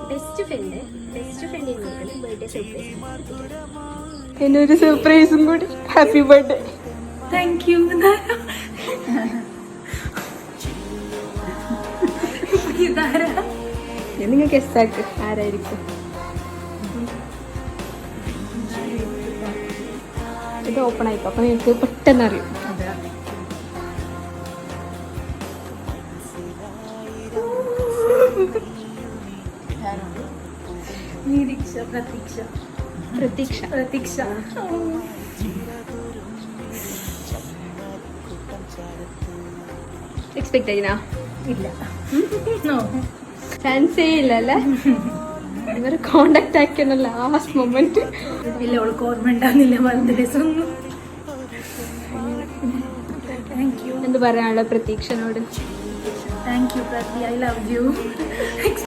Best ഫ്രണ്ടിന് കൊടുക്കണം birthday surprise. എന്നൊരു സർപ്രൈസും കൂടി. Happy birthday. Thank you. നിങ്ങൾ ഗസ്റ്റാക്ക് ആരായിരിക്കും? ഇത് ഓപ്പൺ ആയിപ്പോ അപ്പൊ നിങ്ങൾക്ക് പെട്ടെന്ന് അറിയും. പ്രതീക്ഷ. എക്സ്പെക്ട് ചെയ്യുന്ന ഇല്ല. ചാൻസേ ഇല്ല അല്ലേ? ഇവർ കോണ്ടാക്ട് ആക്കിയ ലാസ്റ്റ് മൊമെന്റ്. ഇല്ല, അവൾക്ക് ഓർമ്മ ഉണ്ടാകുന്നില്ല ബർത്ത്ഡേസ് ഒന്നും. Thank you. എന്ത് പറയാനുള്ള പ്രതീക്ഷനോട്? താങ്ക് യു പ്രതി, ഐ ലവ് യു.